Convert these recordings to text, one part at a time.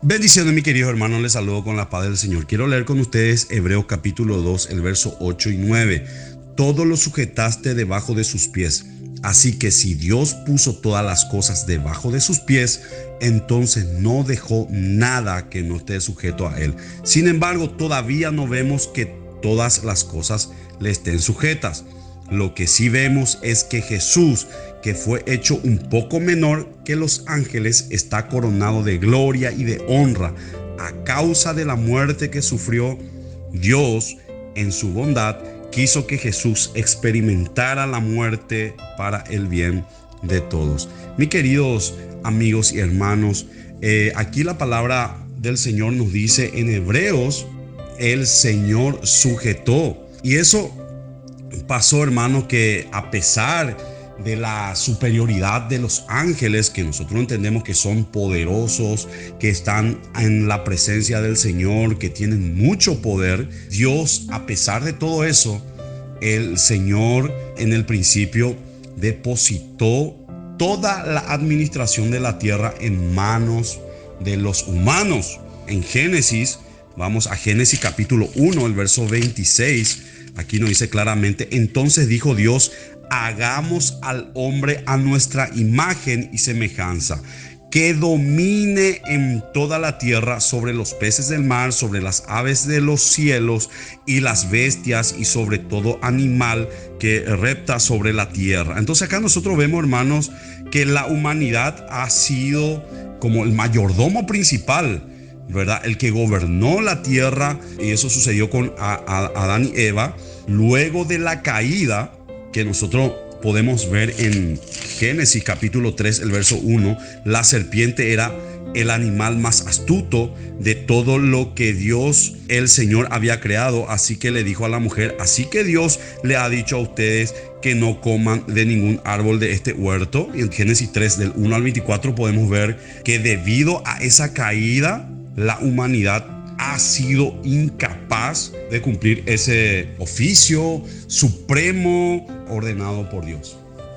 Bendiciones, mi querido hermano, les saludo con la paz del Señor. Quiero leer con ustedes Hebreos capítulo 2, el verso 8 y 9. Todo lo sujetaste debajo de sus pies. Así que si Dios puso todas las cosas debajo de sus pies, entonces no dejó nada que no esté sujeto a él. Sin embargo, todavía no vemos que todas las cosas le estén sujetas. Lo que sí vemos es que Jesús, que fue hecho un poco menor que los ángeles, está coronado de gloria y de honra a causa de la muerte que sufrió. Dios, en su bondad, quiso que Jesús experimentara la muerte para el bien de todos. Mis queridos amigos y hermanos, aquí la palabra del Señor nos dice en Hebreos, el Señor sujetó. Y eso pasó, hermano, que a pesar de la superioridad de los ángeles, que nosotros entendemos que son poderosos, que están en la presencia del Señor, que tienen mucho poder, Dios, a pesar de todo eso, el Señor en el principio depositó toda la administración de la tierra en manos de los humanos. En Génesis, vamos a Génesis capítulo 1, el verso 26. Aquí nos dice claramente: entonces dijo Dios, hagamos al hombre a nuestra imagen y semejanza, que domine en toda la tierra, sobre los peces del mar, sobre las aves de los cielos y las bestias, y sobre todo animal que repta sobre la tierra. Entonces acá nosotros vemos, hermanos, que la humanidad ha sido como el mayordomo principal, ¿verdad? El que gobernó la tierra, y eso sucedió con Adán y Eva. Luego de la caída, que nosotros podemos ver en Génesis capítulo 3, el verso 1, la serpiente era el animal más astuto de todo lo que Dios, el Señor, había creado. Así que le dijo a la mujer: así que Dios le ha dicho a ustedes que no coman de ningún árbol de este huerto. Y en Génesis 3, del 1 al 24, podemos ver que debido a esa caída, la humanidad ha sido incapaz de cumplir ese oficio supremo ordenado por Dios.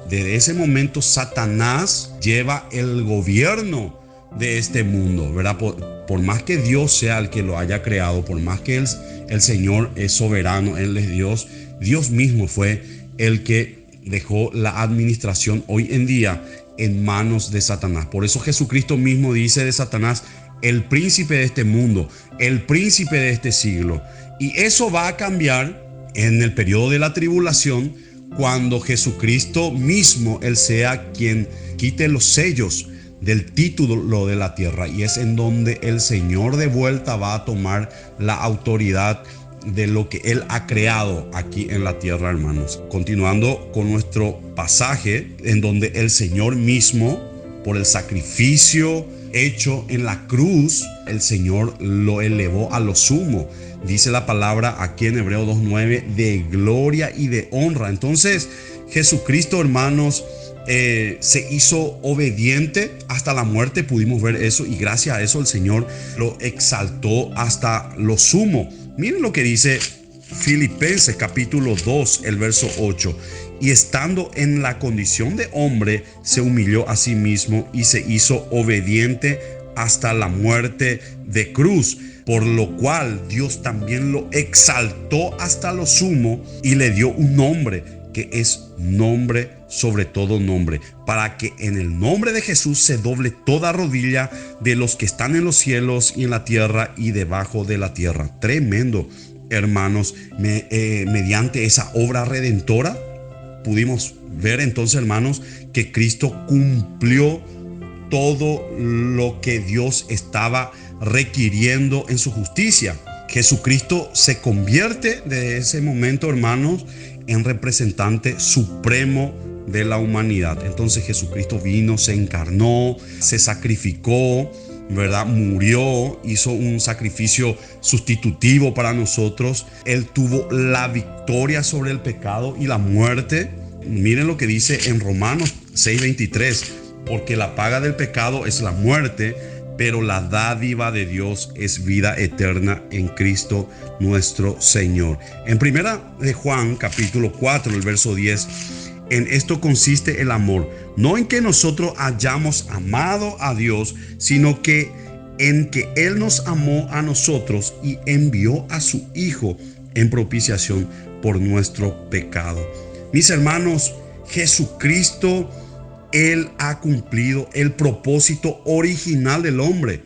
Desde ese momento, Satanás lleva el gobierno de este mundo, ¿verdad? Por más que Dios sea el que lo haya creado, por más que el Señor es soberano, Él es Dios, Dios mismo fue el que dejó la administración hoy en día en manos de Satanás. Por eso Jesucristo mismo dice de Satanás: el príncipe de este mundo, el príncipe de este siglo. Y eso va a cambiar en el periodo de la tribulación, cuando Jesucristo mismo, Él sea quien quite los sellos del título de la tierra. Y es en donde el Señor de vuelta va a tomar la autoridad de lo que Él ha creado aquí en la tierra, hermanos. Continuando con nuestro pasaje, en donde el Señor mismo, por el sacrificio hecho en la cruz, el Señor lo elevó a lo sumo. Dice la palabra aquí en Hebreos 2:9, de gloria y de honra. Entonces Jesucristo, hermanos, se hizo obediente hasta la muerte. Pudimos ver eso, y gracias a eso el Señor lo exaltó hasta lo sumo. Miren lo que dice Filipenses capítulo 2, el verso 8. Y estando en la condición de hombre, se humilló a sí mismo y se hizo obediente hasta la muerte de cruz, por lo cual Dios también lo exaltó hasta lo sumo y le dio un nombre que es nombre sobre todo nombre, para que en el nombre de Jesús se doble toda rodilla de los que están en los cielos y en la tierra y debajo de la tierra. Tremendo, hermanos. Mediante esa obra redentora pudimos ver entonces, hermanos, que Cristo cumplió todo lo que Dios estaba requiriendo en su justicia. Jesucristo se convierte de ese momento, hermanos, en representante supremo de la humanidad. Entonces Jesucristo vino, se encarnó, se sacrificó, ¿verdad? Murió, hizo un sacrificio sustitutivo para nosotros. Él tuvo la victoria sobre el pecado y la muerte. Miren lo que dice en Romanos 6:23: porque la paga del pecado es la muerte, pero la dádiva de Dios es vida eterna en Cristo nuestro Señor. En primera de Juan capítulo 4, el verso 10: en esto consiste el amor, no en que nosotros hayamos amado a Dios, sino que en que Él nos amó a nosotros y envió a su Hijo en propiciación por nuestro pecado. Mis hermanos, Jesucristo, Él ha cumplido el propósito original del hombre.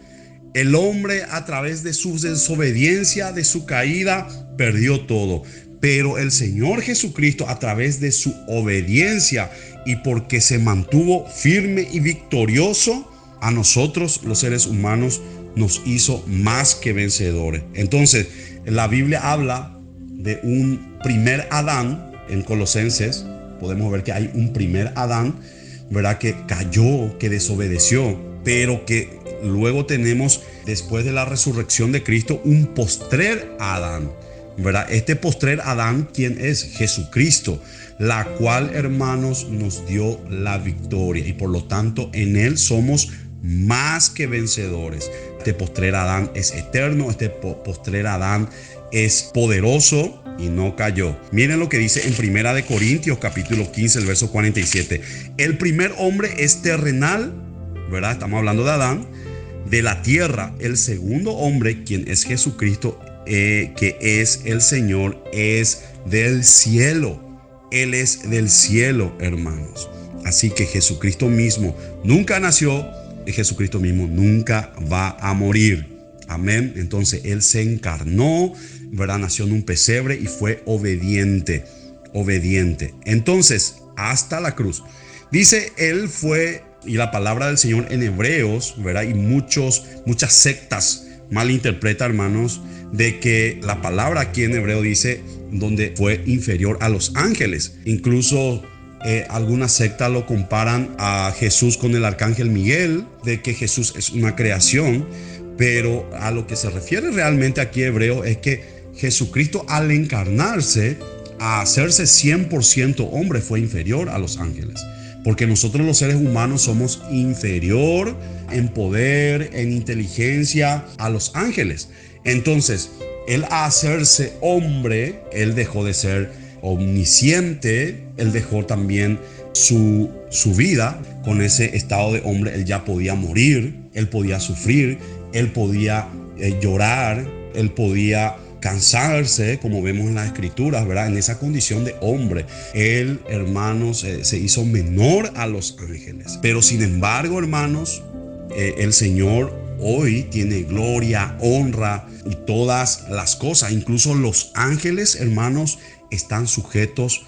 El hombre, a través de su desobediencia, de su caída, perdió todo. Pero el Señor Jesucristo, a través de su obediencia y porque se mantuvo firme y victorioso, a nosotros los seres humanos nos hizo más que vencedores. Entonces, la Biblia habla de un primer Adán. En Colosenses podemos ver que hay un primer Adán, ¿verdad?, que cayó, que desobedeció, pero que luego tenemos, después de la resurrección de Cristo, un postrer Adán, ¿verdad? Este postrer Adán, ¿quién es? Jesucristo, la cual, hermanos, nos dio la victoria y por lo tanto en Él somos más que vencedores. Este postrer Adán es eterno, este postrer Adán es poderoso y no cayó. Miren lo que dice en Primera de Corintios capítulo 15, el verso 47. El primer hombre es terrenal, ¿verdad? Estamos hablando de Adán, de la tierra. El segundo hombre, quien es Jesucristo, que es el Señor, es del cielo. Él es del cielo, hermanos. Así que Jesucristo mismo nunca nació y Jesucristo mismo nunca va a morir. Amén. Entonces Él se encarnó, ¿verdad? Nació en un pesebre y fue obediente. Entonces, hasta la cruz. Dice, Él fue, y la palabra del Señor en Hebreos, ¿verdad? Y muchas sectas malinterpretan, hermanos, de que la palabra aquí en hebreo dice donde fue inferior a los ángeles. Incluso algunas sectas lo comparan a Jesús con el arcángel Miguel, de que Jesús es una creación. Pero a lo que se refiere realmente aquí hebreo es que Jesucristo, al encarnarse, a hacerse 100% hombre, fue inferior a los ángeles. Porque nosotros los seres humanos somos inferior en poder, en inteligencia a los ángeles. Entonces, Él, a hacerse hombre, Él dejó de ser omnisciente, Él dejó también su vida. Con ese estado de hombre, Él ya podía morir, Él podía sufrir, Él podía llorar, Él podía cansarse, como vemos en las escrituras, ¿verdad? En esa condición de hombre, Él, hermanos, se hizo menor a los ángeles. Pero sin embargo, hermanos, el Señor hoy tiene gloria, honra y todas las cosas. Incluso los ángeles, hermanos, están sujetos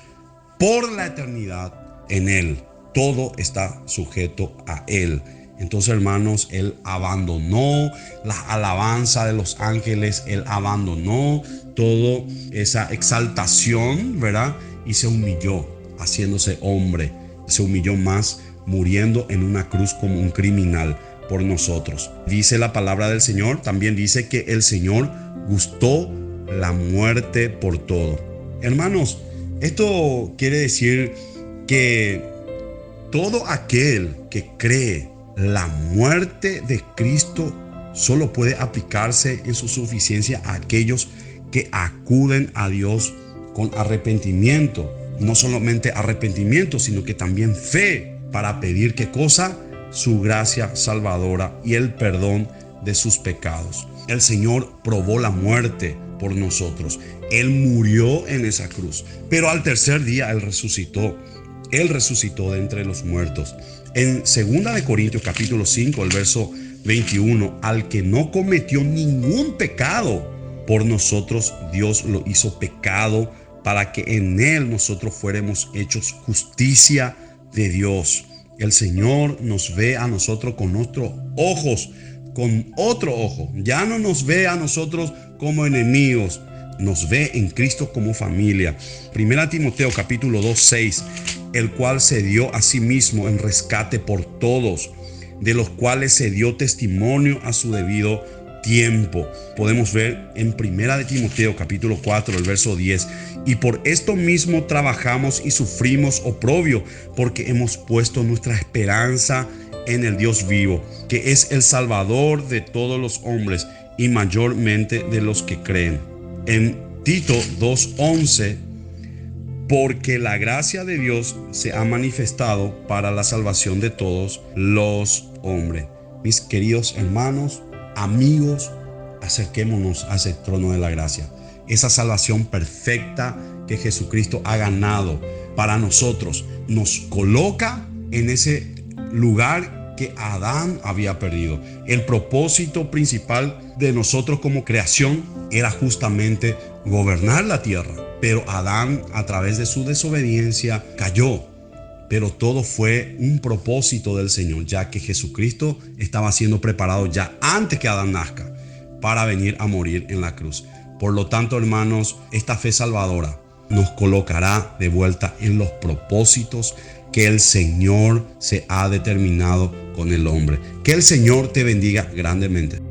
por la eternidad en Él. Todo está sujeto a Él. Entonces, hermanos, Él abandonó la alabanza de los ángeles, Él abandonó toda esa exaltación, ¿verdad? Y se humilló, haciéndose hombre. Se humilló más, muriendo en una cruz como un criminal por nosotros. Dice la palabra del Señor, también dice que el Señor gustó la muerte por todo. Hermanos, esto quiere decir que todo aquel que cree la muerte de Cristo solo puede aplicarse en su suficiencia a aquellos que acuden a Dios con arrepentimiento. No solamente arrepentimiento, sino que también fe para pedir, ¿qué cosa? Su gracia salvadora y el perdón de sus pecados. El Señor probó la muerte por nosotros. Él murió en esa cruz, pero al tercer día Él resucitó. Él resucitó de entre los muertos. En 2 de Corintios capítulo 5, el verso 21, al que no cometió ningún pecado, por nosotros Dios lo hizo pecado para que en Él nosotros fuéramos hechos justicia de Dios. El Señor nos ve a nosotros con nuestros ojos, con otro ojo. Ya no nos ve a nosotros como enemigos, nos ve en Cristo como familia. 1 Timoteo capítulo 2, 6, el cual se dio a sí mismo en rescate por todos, de los cuales se dio testimonio a su debido tiempo. Podemos ver en 1 Timoteo capítulo 4, el verso 10, y por esto mismo trabajamos y sufrimos oprobio, porque hemos puesto nuestra esperanza en el Dios vivo, que es el Salvador de todos los hombres y mayormente de los que creen. En Tito 2:11, porque la gracia de Dios se ha manifestado para la salvación de todos los hombres. Mis queridos hermanos, Amigos, acerquémonos a ese trono de la gracia. Esa salvación perfecta que Jesucristo ha ganado para nosotros nos coloca en ese lugar que Adán había perdido. El propósito principal de nosotros como creación era justamente gobernar la tierra, pero Adán, a través de su desobediencia, cayó. Pero todo fue un propósito del Señor, ya que Jesucristo estaba siendo preparado ya antes que Adán nazca para venir a morir en la cruz. Por lo tanto, hermanos, esta fe salvadora nos colocará de vuelta en los propósitos que el Señor se ha determinado con el hombre. Que el Señor te bendiga grandemente.